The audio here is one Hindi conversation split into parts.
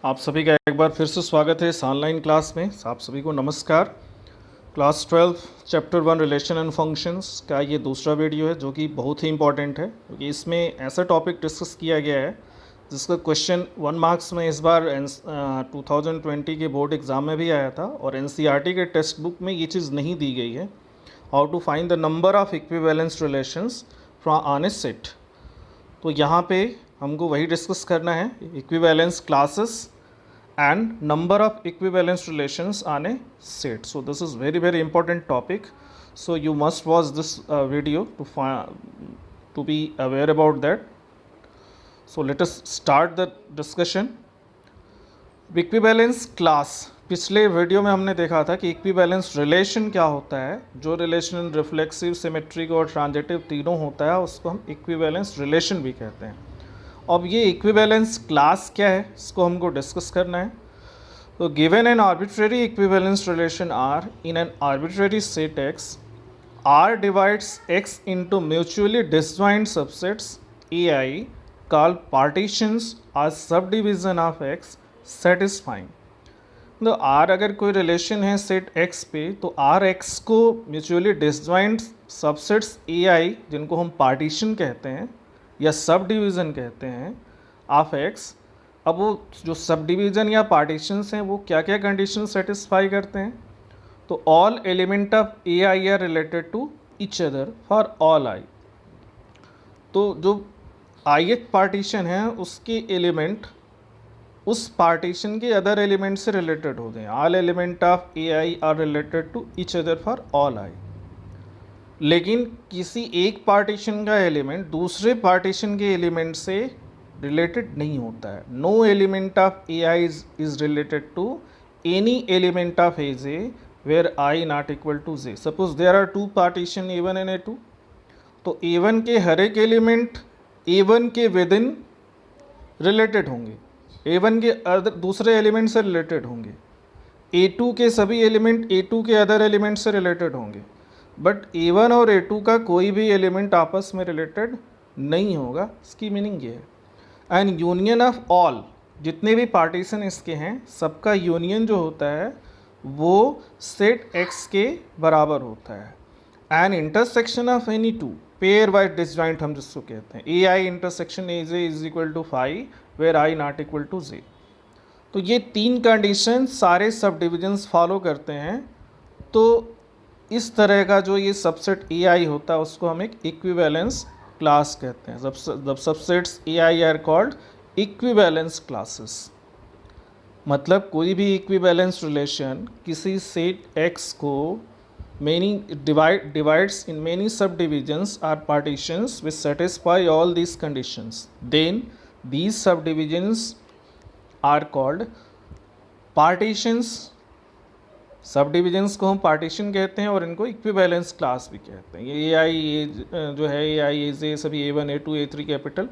आप सभी का एक बार फिर से स्वागत है इस ऑनलाइन क्लास में। आप सभी को नमस्कार। Class 12 chapter 1 relation and functions का ये दूसरा वीडियो है जो कि बहुत ही इंपॉर्टेंट है क्योंकि इसमें ऐसा टॉपिक डिस्कस किया गया है जिसका क्वेश्चन 1 मार्क्स में इस बार 2020 के बोर्ड एग्ज़ाम में भी आया था और एनसीईआरटी के टेक्स्ट बुक में ये चीज़ नहीं दी गई है। How to find the number of equivalence relations from on a set. तो यहाँ पे हमको वही डिस्कस करना है, equivalence classes and number of equivalence relations on a set. So this is very important topic, so you must watch this video to be aware about that. So let us start the discussion. Equivalence class, पिछले वीडियो में हमने देखा था कि इक्विवेलेंस रिलेशन क्या होता है। जो रिलेशन रिफ्लेक्सिव, सिमेट्रिक और ट्रांजिटिव तीनों होता है उसको हम इक्विवेलेंस रिलेशन भी कहते हैं। अब ये इक्विवेलेंस क्लास क्या है इसको हमको डिस्कस करना है। तो given an arbitrary equivalence relation R in an arbitrary set X, R divides X into mutually disjoint subsets A I called partitions or subdivision of X satisfying. तो आर अगर कोई रिलेशन है सेट एक्स पे तो आर एक्स को mutually disjoint subsets A I जिनको हम पार्टीशन कहते हैं या सब डिवीज़न कहते हैं ऑफ एक्स। अब वो जो सब डिवीज़न या पार्टीशंस हैं वो क्या क्या कंडीशन सेटिस्फाई करते हैं। तो all element of A I are related to each other for all I. तो जो ith पार्टीशन है उसके एलिमेंट उस पार्टीशन के अदर एलिमेंट से रिलेटेड होते हैं। All element of A I are related to each other for all I. लेकिन किसी एक पार्टीशन का एलिमेंट दूसरे पार्टीशन के एलिमेंट से रिलेटेड नहीं होता है। No element of A I is related to any element of A J where I not equal to J. Suppose there are two partition A1 and A2, तो A1 के हर एक एलिमेंट A1 के विद इन रिलेटेड होंगे, A1 के अदर दूसरे एलिमेंट से रिलेटेड होंगे। A2 के सभी एलिमेंट A2 के अदर एलिमेंट से रिलेटेड होंगे, बट A1 और A2 का कोई भी एलिमेंट आपस में रिलेटेड नहीं होगा। इसकी मीनिंग ये है। एंड यूनियन ऑफ ऑल, जितने भी पार्टीशन इसके हैं सबका यूनियन जो होता है वो सेट एक्स के बराबर होता है। And intersection of any two pairwise disjoint हम जिसको कहते हैं, A I intersection A J is equal to phi where I not equal to J. तो ये तीन कंडीशन सारे सब डिविजन्स फॉलो करते हैं। तो इस तरह का जो ये सबसेट ए आई होता है उसको हम एक इक्विवेलेंस क्लास कहते हैं। जब subsets A I are called equivalence classes. मतलब कोई भी इक्विवेलेंस रिलेशन किसी सेट एक्स को many divides in many subdivisions or partitions which satisfy all these conditions, then these subdivisions are called partitions. Subdivisions को हम पार्टीशन कहते हैं और इनको इक्विवेलेंस क्लास भी कहते हैं। ये आई जो है ए आई ए जे सभी A1 A2 A3 कैपिटल,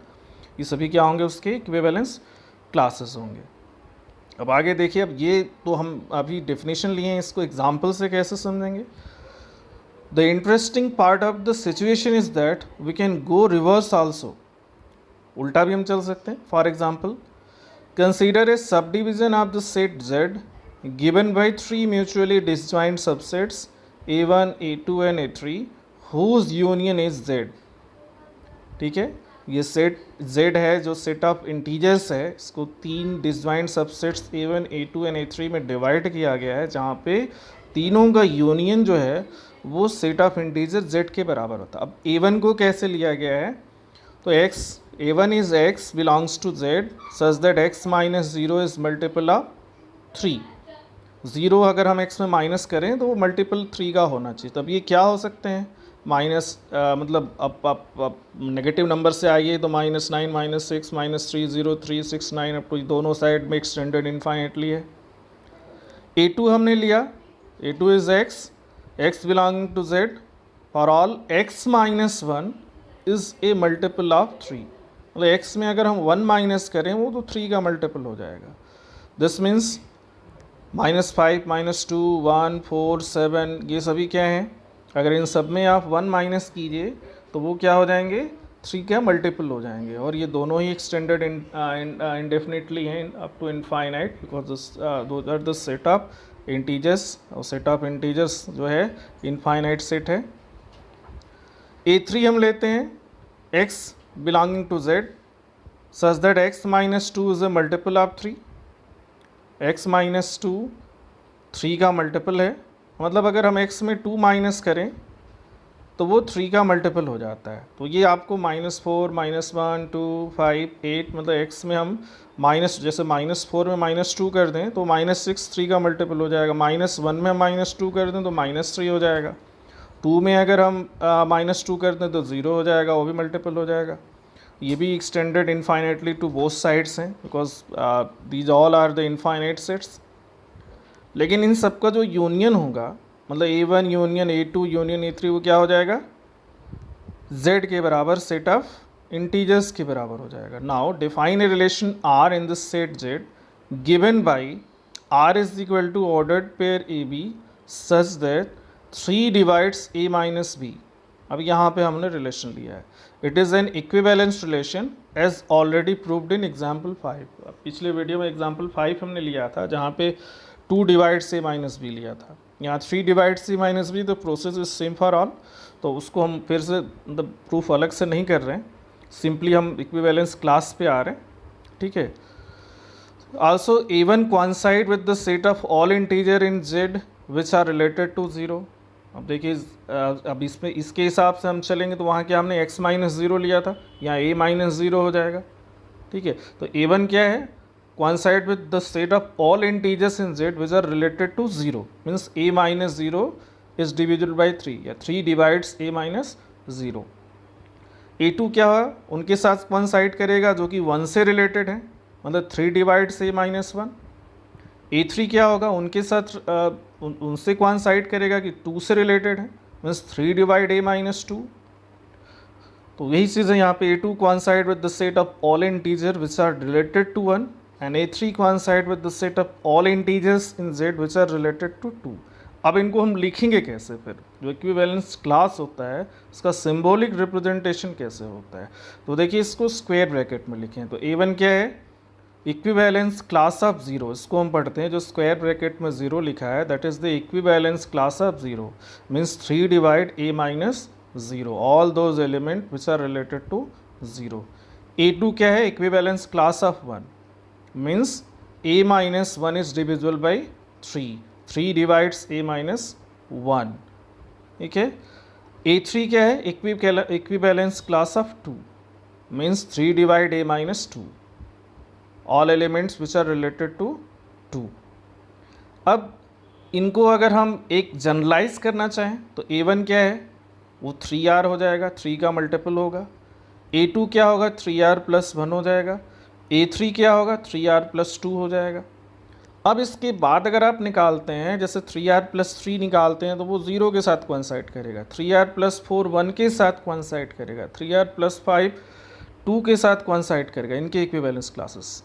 ये सभी क्या होंगे उसके इक्विवेलेंस क्लासेस होंगे। अब आगे देखिए, अब ये तो हम अभी डेफिनेशन लिए हैं, इसको एग्जाम्पल से कैसे समझेंगे। The interesting part of the situation is that we can go reverse also, उल्टा भी हम चल सकते हैं। For example, consider a sub division of the set Z given by three mutually disjoint subsets A1, A2 and A3 whose union is Z। ठीक है, ये सेट Z है जो सेट ऑफ इंटीजर्स है, इसको तीन disjoint subsets A1, A2 and A3 में डिवाइड किया गया है जहाँ पे तीनों का यूनियन जो है वो सेट ऑफ इंटीजर Z के बराबर होता है। अब A1 को कैसे लिया गया है, तो x A1 is x belongs to Z such that x minus 0 is multiple of 3। 0 अगर हम x में माइनस करें तो वो मल्टीपल 3 का होना चाहिए। तब ये क्या हो सकते हैं, माइनस मतलब अब नेगेटिव नंबर से आइए तो -9, -6, -3, 0, 3, 6, 9 अप टू दोनों साइड में एक्सटेंडेड इनफाइनेटली है। A2 हमने लिया, A2 is x belonging to Z for all x minus 1 is a multiple of 3। मतलब x में अगर हम 1 माइनस करें वो तो 3 का मल्टीपल हो जाएगा। दिस मीन्स -5, -2, 1, 4, 7 ये सभी क्या हैं, अगर इन सब में आप 1 माइनस कीजिए तो वो क्या हो जाएंगे, 3 क्या मल्टीपल हो जाएंगे, और ये दोनों ही एक्सटेंडेड इंडेफिनिटली हैं up to infinite, because those are the set of integers, और सेट ऑफ इंटीजर्स जो है इनफाइनाइट सेट है। A3 हम लेते हैं x belonging to z such that x minus 2 is a multiple of 3, x minus 2 3 का मल्टीपल है, मतलब अगर हम x में 2 माइनस करें तो वो 3 का मल्टीपल हो जाता है। तो ये आपको -4 -1 2 5 8, मतलब x में हम माइनस, जैसे -4 में -2 कर दें तो -6 3 का मल्टीपल हो जाएगा, -1 में हम -2 कर दें तो -3 हो जाएगा, 2 में अगर हम -2 कर दें तो 0 हो जाएगा, वो भी मल्टीपल हो जाएगा। ये भी extended infinitely to both sides हैं, because these all are the infinite sets. लेकिन इन सबका जो यूनियन होगा, मतलब A1 union A2 union A3, वो क्या हो जाएगा, Z के बराबर सेट ऑफ इंटीजर्स के बराबर हो जाएगा। Now define a relation R in this set Z given by R is equal to ordered pair AB such that 3 divides A minus B। अब यहाँ पे हमने रिलेशन लिया है, it is an equivalence relation as already proved in example 5। पिछले वीडियो में एग्जाम्पल 5 हमने लिया था जहाँ पे 2 डिवाइड्स A माइनस B लिया था, यहाँ 3 डिवाइड्स C माइनस B, तो process is same for all. तो उसको हम फिर से मतलब प्रूफ अलग से नहीं कर रहे हैं, सिंपली हम इक्विवेलेंस क्लास पे आ रहे हैं, ठीक है। Also A1 coincide with the set of all integer in Z which are related to 0। अब देखिए अब इसमें इसके हिसाब से हम चलेंगे तो वहाँ क्या हमने x माइनस 0 लिया था, यहाँ A माइनस 0 हो जाएगा, ठीक है। तो A1 क्या है, coincide with the set of all integers in Z which are related to 0, means A minus 0 is divisible by 3, या 3 divides A minus 0। A2 क्या है, उनके साथ coincide करेगा जो कि 1 से रिलेटेड है, मतलब 3 divides A minus 1। A3 क्या होगा, उनके साथ उनसे coincide करेगा कि 2 से रिलेटेड है, मीन्स 3 divide A minus 2। तो यही चीज़ है यहाँ पे, A2 coincide with the set of all integer which are related to 1 and A3 coincide with the set of all integers in Z which are related to 2। अब इनको हम लिखेंगे कैसे, फिर जो इक्विवेलेंस क्लास होता है उसका सिंबॉलिक रिप्रेजेंटेशन कैसे होता है, तो देखिए इसको स्क्वायर ब्रैकेट में लिखें। तो A1 क्या है, इक्विवेलेंस क्लास ऑफ 0, इसको हम पढ़ते हैं जो स्क्वायर ब्रैकेट में 0 लिखा है, that is the equivalence class of 0, means 3 divide A minus 0 all those element which are related to 0। A2 क्या है, equivalence class of 1, means A minus 1 is divisible by 3 divides A minus 1, ठीक है। A3 क्या है, equivalence class of 2, means 3 divide A minus 2 all elements which are related to 2। अब इनको अगर हम एक जनरलाइज करना चाहें तो A1 क्या है, वो 3R हो जाएगा, 3 का मल्टीपल होगा। A2 क्या होगा, 3R प्लस 1 हो जाएगा। A3 क्या होगा, 3R प्लस 2 हो जाएगा। अब इसके बाद अगर आप निकालते हैं, जैसे 3R प्लस 3 निकालते हैं तो वो 0 के साथ कोइंसाइड करेगा, 3R प्लस 4 1 के साथ कोइंसाइड करेगा, 3R प्लस 5 2 के साथ कोइंसाइड करेगा, इनके इक्विवेलेंस क्लासेस,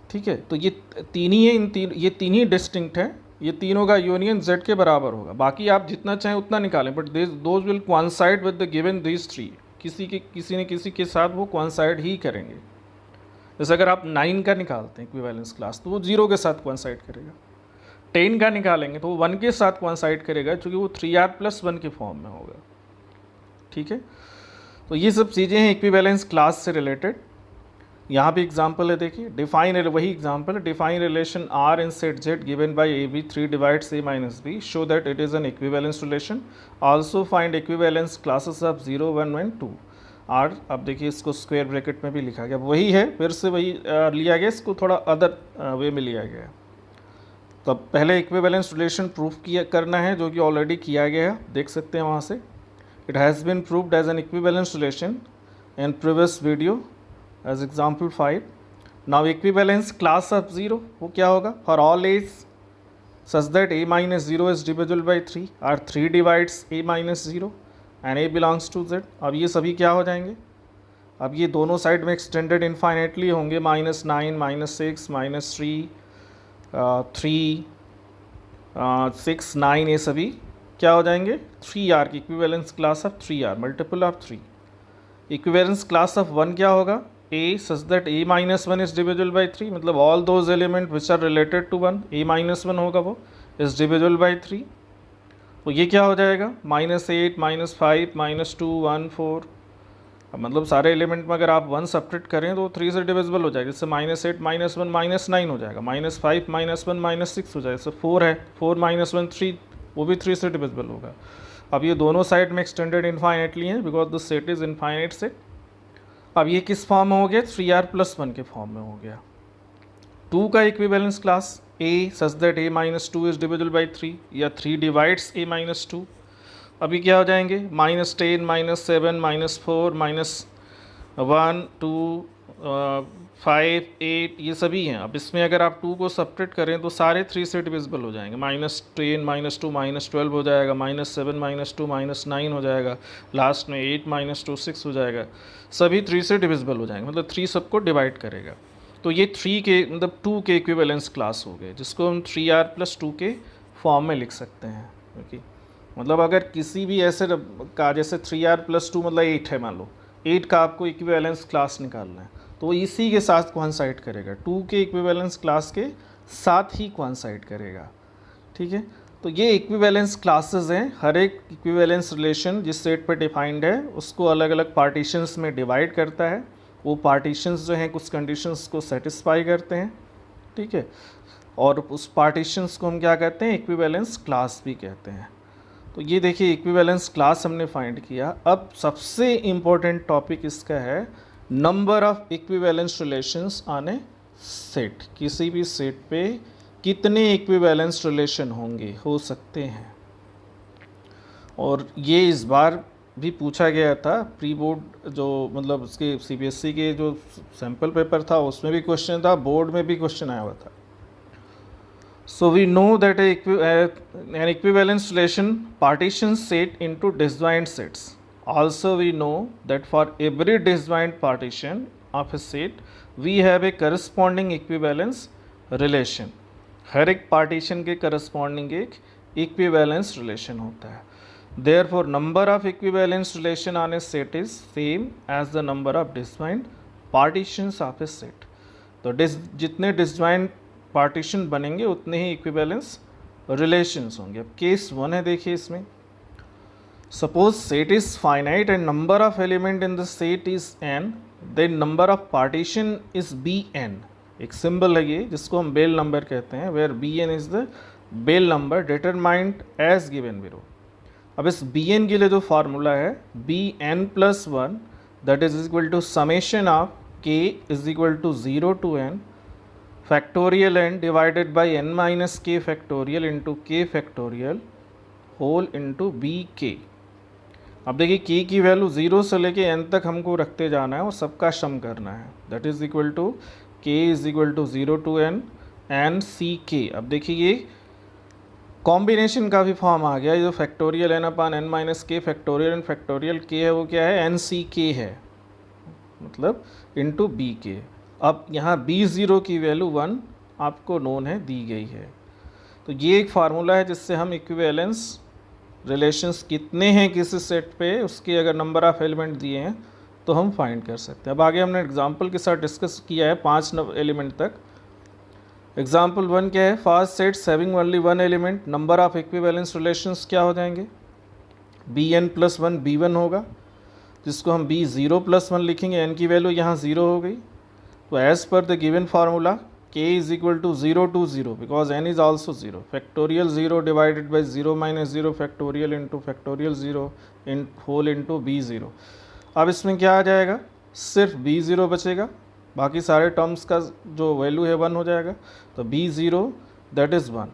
ठीक है। तो ये तीन ही है, ये तीन ही डिस्टिंक्ट हैं, ये तीनों का यूनियन Z के बराबर होगा। बाकी आप जितना चाहें उतना निकालें, but those will coincide with the given these 3, किसी न किसी के साथ वो कोइंसाइड ही करेंगे। जैसे अगर आप 9 का निकालते हैं इक्विवेलेंस क्लास तो वो 0 के साथ कोइंसाइड करेगा, 10 का निकालेंगे तो वो 1 के साथ कोइंसाइड करेगा क्योंकि वो 3R प्लस 1 के फॉर्म में होगा, ठीक है। तो ये सब चीज़ें हैं इक्विवेलेंस क्लास से रिलेटेड। यहाँ भी एग्जाम्पल है, देखिए डिफाइन, वही एग्जाम्पल है, define relation R in set Z given by AB 3 divides A minus B, show that it is an equivalence relation. Also find equivalence classes of 0 1 1 2 R। अब देखिए इसको स्क्वायर ब्रैकेट में भी लिखा गया, वही है, फिर से वही लिया गया, इसको थोड़ा अदर वे में लिया गया है। तो पहले इक्विवेलेंस रिलेशन प्रूफ करना है, जो कि ऑलरेडी किया गया है, देख सकते हैं वहाँ से। It has been proved as an equivalence relation in previous video as example 5। Now equivalence class of 0 वो क्या होगा, for all as such that A minus 0 is divisible by 3 और 3 divides A minus 0 and A belongs to Z। अब ये सभी क्या हो जाएंगे, अब ये दोनों साइड में एक्सटेंडेड इनफाइनेटली होंगे, -9 -6 -3 3 6 9, ये सभी क्या हो जाएंगे 3R की equivalence class of 3R, multiple of 3। Equivalence class of 1 क्या होगा, A such that A minus one is divisible by 3, मतलब all those element which are related to 1, A minus one होगा वो इज डिविजिबल बाई 3। तो ये क्या हो जाएगा, -8 -5 -2 1 4। अब मतलब सारे एलिमेंट में अगर आप 1 सब्ट्रैक्ट करें तो 3 से डिविजिबल हो जाएगा, जैसे -8 -1 -9 हो जाएगा, -5 -1 -6 हो जाएगा, जैसे 4 है 4 -1 3, वो भी 3 से डिविजिबल होगा। अब ये दोनों साइड में एक्सटेंडेड इनफाइनेटली हैं because the set is infinite set. अब ये किस फॉर्म में हो गया, 3r+1 के फॉर्म में हो गया। 2 का equivalence class a such that a - 2 is divisible by 3 या 3 डिवाइड्स a - 2। अभी क्या हो जाएंगे, -10 -7 -4 -1 2 5 8 ये सभी हैं। अब इसमें अगर आप 2 को सब्ट्रैक्ट करें तो सारे 3 से डिविजिबल हो जाएंगे, -10 -2 -12 हो जाएगा, -7 -2 -9 हो जाएगा, लास्ट में 8 -2 6 हो जाएगा, सभी 3 से डिविजिबल हो जाएंगे, मतलब 3 सबको डिवाइड करेगा। तो ये 3 के मतलब 2 के इक्विवेलेंस क्लास हो गए, जिसको हम 3r+2 के फॉर्म में लिख सकते हैं। ओके, मतलब अगर किसी भी ऐसे का जैसे 3r+2 मतलब 8 है, मान लो 8 का आपको इक्विवेलेंस क्लास निकालना है तो इसी के साथ कोइंसाइड करेगा, 2 के इक्विवेलेंस क्लास के साथ ही कोइंसाइड करेगा। ठीक है, तो ये इक्विवेलेंस क्लासेस हैं। हर एक इक्विवेलेंस रिलेशन जिस सेट पर डिफाइंड है उसको अलग अलग पार्टीशंस में डिवाइड करता है, वो पार्टीशंस जो हैं कुछ कंडीशंस को सेटिस्फाई करते हैं। ठीक है, और उस पार्टीशंस को हम क्या कहते हैं, इक्विवेलेंस क्लास भी कहते हैं। तो ये देखिए इक्विवेलेंस क्लास हमने फाइंड किया। अब सबसे इम्पोर्टेंट टॉपिक इसका है number of equivalence relations on a set. किसी भी सेट पे कितने इक्विवेलेंस रिलेशन होंगे, हो सकते हैं, और ये इस बार भी पूछा गया था प्री बोर्ड जो मतलब उसके सीबीएसई के जो सैम्पल पेपर था उसमें भी क्वेश्चन था, बोर्ड में भी क्वेश्चन आया हुआ था। So we know that an equivalence relation partitions set into disjoint sets. Also we know that for every disjoint partition of a set we have a corresponding equivalence relation. हर एक partition के corresponding एक equivalence relation होता है। Therefore number of equivalence relation on a set is same as the number of disjoint partitions of a set. तो जितने disjoint पार्टीशन बनेंगे उतने ही इक्विवेलेंस रिलेशंस होंगे। अब केस 1 है, देखिए इसमें suppose set is finite and number of element in the set is n, then number of partition is bn। एक सिंबल है ये जिसको हम बेल नंबर कहते हैं, where bn is the bell number determined as given below. अब इस bn के लिए जो फार्मूला है bn+1 that is equal to summation of k is equal to 0 to n factorial n divided by n minus k factorial into k factorial whole into bk। अब देखिए k की वैल्यू 0 से लेके n तक हमको रखते जाना है और सबका सम करना है, that is equal to k is equal to 0 to n and ck। अब देखिए ये कॉम्बिनेशन का भी फॉर्म आ गया, ये जो factorial n upon n minus K factorial and factorial k है वो क्या है, nck है, मतलब इंटू बी के। अब यहाँ b0 की वैल्यू 1 आपको नोन है, दी गई है। तो ये एक फार्मूला है जिससे हम इक्विवेलेंस रिलेशंस कितने हैं किसी सेट पे उसके अगर नंबर ऑफ एलिमेंट दिए हैं तो हम फाइंड कर सकते हैं। अब आगे हमने एग्जांपल के साथ डिस्कस किया है 5 एलिमेंट तक। एग्जांपल 1 क्या है, first set having only 1 element, number of equivalence relations क्या हो जाएंगे, bn+1 b1 होगा, जिसको हम b0+1 लिखेंगे, n की वैल्यू यहाँ 0 हो गई। तो as per the given formula k is equal to 0 to 0 because n is also 0, factorial 0 divided by 0 - 0 factorial into factorial 0 in whole into b0। अब इसमें क्या आ जाएगा, सिर्फ b0 बचेगा, बाकी सारे टर्म्स का जो वैल्यू है 1 हो जाएगा। तो b0 दैट इज़ 1,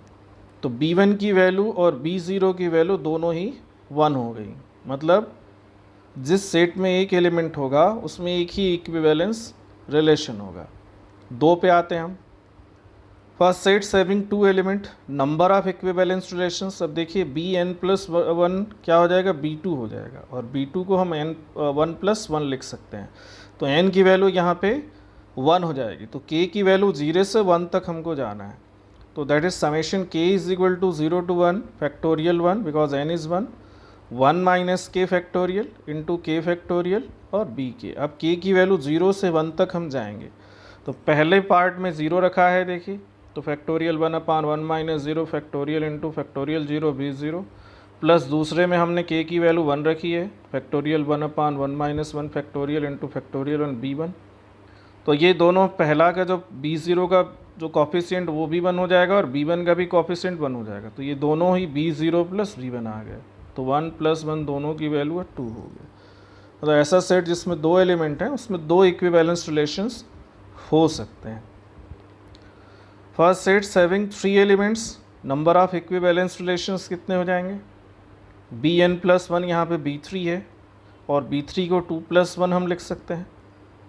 तो b1 की वैल्यू और b0 की वैल्यू दोनों ही 1 हो गई। मतलब जिस सेट में एक एलिमेंट होगा उसमें एक ही इक्विवेलेंस रिलेशन होगा। 2 पे आते हैं हम, first sets having 2 element, number of equivalence relations. अब देखिए bn+1 क्या हो जाएगा, b2 हो जाएगा, और b2 को हम n1+1 लिख सकते हैं। तो n की वैल्यू यहाँ पे 1 हो जाएगी, तो k की वैल्यू 0 से 1 तक हमको जाना है। तो that is summation k is equal to 0 to 1 factorial 1 because n is 1 minus k factorial into k factorial और बी के। अब के की वैल्यू 0 से 1 तक हम जाएंगे। तो पहले पार्ट में 0 रखा है देखिए, तो factorial 1/1 minus 0 factorial into factorial 0 B 0, plus दूसरे में हमने के की वैल्यू 1 रखी है, factorial 1/1 minus 1 factorial into factorial 1 B 1। तो ये दोनों पहला का जो बी 0 का जो कॉफिशिएंट वो भी 1 हो जाएगा और बी 1 का भी कॉफिशिएंट 1 हो जाएगा। तो ये दोनों ही बी 0 प्लस बी 1 आ गए। तो 1 प्लस 1 दोनों की वैल्यू 2 हो गई। तो ऐसा सेट जिसमें 2 एलिमेंट हैं उसमें 2 इक्विवेलेंस रिलेशंस हो सकते हैं। First set having 3 elements, number of equivalence relations कितने हो जाएंगे? बी एन प्लस 1, यहाँ पे बी 3 है और बी 3 को 2 प्लस 1 हम लिख सकते हैं।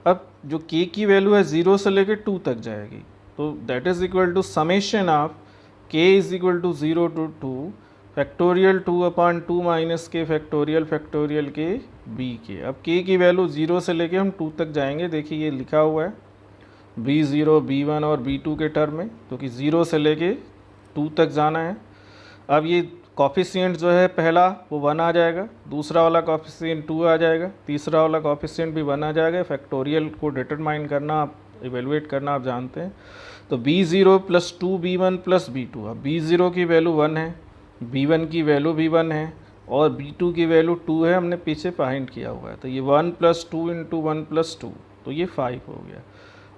अब जो के की वैल्यू है 0 से लेकर 2 तक जाएगी, तो that is equal to summation of K is equal to 0 to 2 factorial 2/2 minus K factorial K B K. अब के की वैल्यू 0 से लेके हम 2 तक जाएंगे। देखिए ये लिखा हुआ है b0 b1 और b2 के टर्म में, क्योंकि 0 से लेके 2 तक जाना है। अब ये कॉफिशिएंट जो है पहला वो 1 आ जाएगा, दूसरा वाला कॉफिशिएंट 2 आ जाएगा, तीसरा वाला कॉफिशिएंट भी 1 आ जाएगा। फैक्टोरियल को डिटरमाइन करना, आप इवेलुएट करना आप जानते हैं। तो b0 plus 2b1 plus b2। अब b0 की वैल्यू 1 है, b1 की वैल्यू भी 1 है और b2 की वैल्यू 2 है, हमने पीछे फाइंड किया हुआ है। तो ये 1 प्लस 2 इंटू 1 प्लस 2, तो ये 5 हो गया।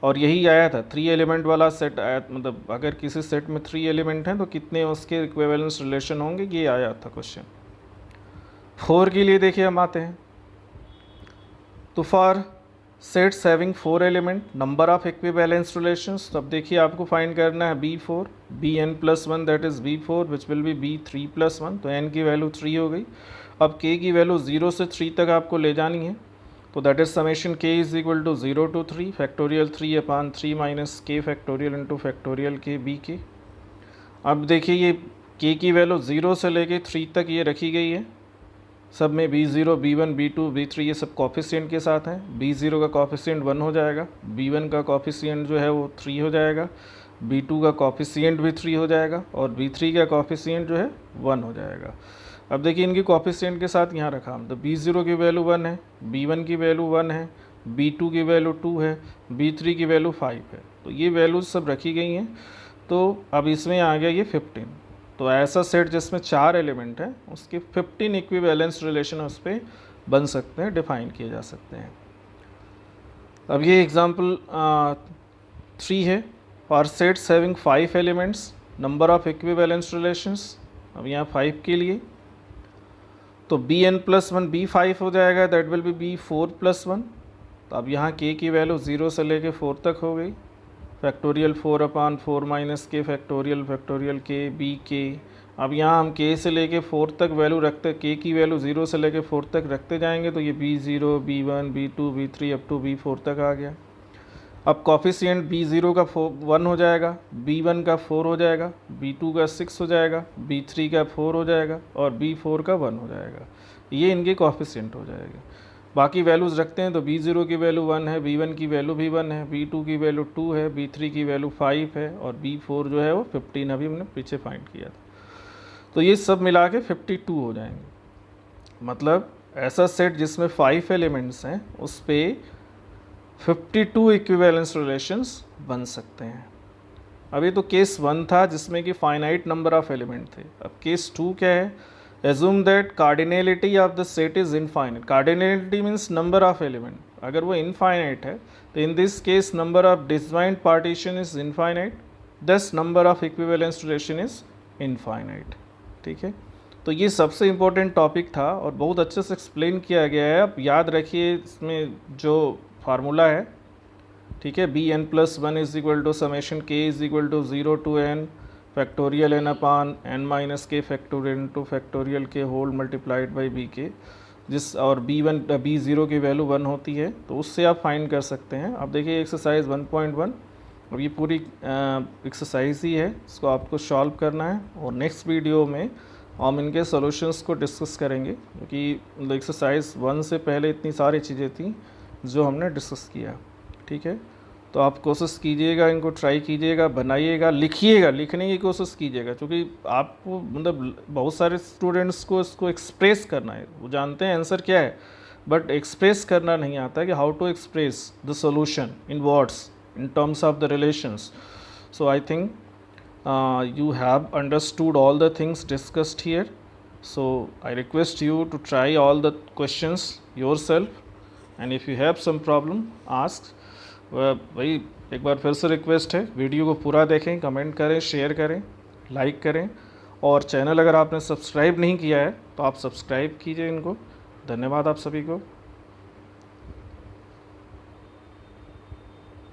और यही आया था 3 एलिमेंट वाला सेट आया, मतलब अगर किसी सेट में 3 एलिमेंट हैं तो कितने उसके इक्विवेलेंस रिलेशन होंगे, ये आया था क्वेश्चन। 4 के लिए देखिए हम आते हैं। तो for sets having 4 element, number of equivalence relations. तो अब देखिए आपको फाइंड करना है b4, bn plus 1 that is b4 which will be b3 plus 1। तो n की वैल्यू 3 हो गई। अब k की वैल्यू 0 से 3 तक आपको ले जानी है। तो that is summation k is equal to 0 to 3 factorial 3/3 minus k factorial into factorial K B K. अब देखिए ये k की वैल्यू 0 से लेके 3 तक ये रखी गई है। सब में b0 b1 b2 b3 ये सब कॉफिशिएंट के साथ हैं। b0 का कॉफिशिएंट 1 हो जाएगा, b1 का कॉफिशिएंट जो है वो 3 हो जाएगा, b2 का कॉफिशिएंट भी 3 हो जाएगा और b3 का कॉफिशिएंट जो है 1 हो जाएगा। अब देखिए इनकी कॉफिशिएंट के साथ यहाँ रखा हम, तो b0 की वैल्यू 1 है, b1 की वैल्यू 1 है, b2 की वैल्यू 2 है, b3 की वैल्यू 5 है। तो ये वैल्यूज सब रखी गई हैं। तो अब इसमें आ गया ये 15। तो ऐसा सेट जिसमें 4 एलिमेंट हैं उसके 15 इक्विवेलेंस रिलेशन उस पर बन सकते हैं, डिफाइन किए जा सकते हैं। अब ये एग्जाम्पल 3 है। For sets having 5 elements, number of equivalence relations. अब यहाँ 5 के लिए तो bn प्लस 1 b5 हो जाएगा, that will be b4 plus 1। तो अब यहाँ k की वैल्यू 0 से लेके 4 तक हो गई, factorial 4/4 minus K factorial K B K. अब यहाँ हम k से लेके 4 तक वैल्यू रखते, k की वैल्यू 0 से लेके 4 तक रखते जाएंगे। तो ये b0 b1 b2 b3 up to b4 तक आ गया। अब कॉफिशिएंट b0 का 1 हो जाएगा, b1 का 4 हो जाएगा, b2 का 6 हो जाएगा, b3 का 4 हो जाएगा और b4 का 1 हो जाएगा। ये इनके कॉफिशिएंट हो जाएगा। बाकी वैल्यूज़ रखते हैं तो b0 की वैल्यू 1 है, b1 की वैल्यू भी 1 है, b2 की वैल्यू 2 है, b3 की वैल्यू 5 है और b4 जो है वो 15 अभी हमने पीछे फाइंड किया था। तो ये सब मिला के 52 हो जाएंगे। मतलब ऐसा सेट जिसमें 5 एलिमेंट्स हैं उस पर 52 इक्विवेलेंस रिलेशंस बन सकते हैं। अभी तो केस 1 था जिसमें कि फाइनाइट नंबर ऑफ एलिमेंट थे। अब केस 2 क्या है? Assume that cardinality of the set is infinite. Cardinality means number of element. अगर वो इनफाइनाइट है तो in this case number of disjoint partition is infinite, thus number of equivalence relation is infinite. ठीक है, तो ये सबसे इम्पोर्टेंट टॉपिक था और बहुत अच्छे से एक्सप्लेन किया गया है। आप याद रखिए इसमें जो फार्मूला है, ठीक है, bn plus 1 is equal to summation k is equal to 0 to n factorial n upon n minus K factorial into factorial K whole multiplied by B K, जिस और b0 की वैल्यू 1 होती है, तो उससे आप फाइंड कर सकते हैं। अब देखिए एक्सरसाइज 1.1, अब ये पूरी एक्सरसाइज ही है, इसको आपको सॉल्व करना है और नेक्स्ट वीडियो में हम इनके सॉल्यूशंस को डिस्कस करेंगे, क्योंकि एक्सरसाइज 1 से पहले इतनी सारी चीज़ें थी जो हमने डिस्कस किया। ठीक है, तो आप कोशिश कीजिएगा, इनको ट्राई कीजिएगा, बनाइएगा, लिखिएगा, लिखने की कोशिश कीजिएगा, क्योंकि आपको मतलब बहुत सारे स्टूडेंट्स को इसको एक्सप्रेस करना है। वो जानते हैं आंसर क्या है, बट एक्सप्रेस करना नहीं आता कि how to express the solution in words in terms of the relations. So I think you have understood all the things discussed here. So I request you to try all the questions yourself, and if you have some problem ask. भाई एक बार फिर से रिक्वेस्ट है, वीडियो को पूरा देखें, कमेंट करें, शेयर करें, लाइक करें, और चैनल अगर आपने सब्सक्राइब नहीं किया है तो आप सब्सक्राइब कीजिए इनको। धन्यवाद आप सभी को।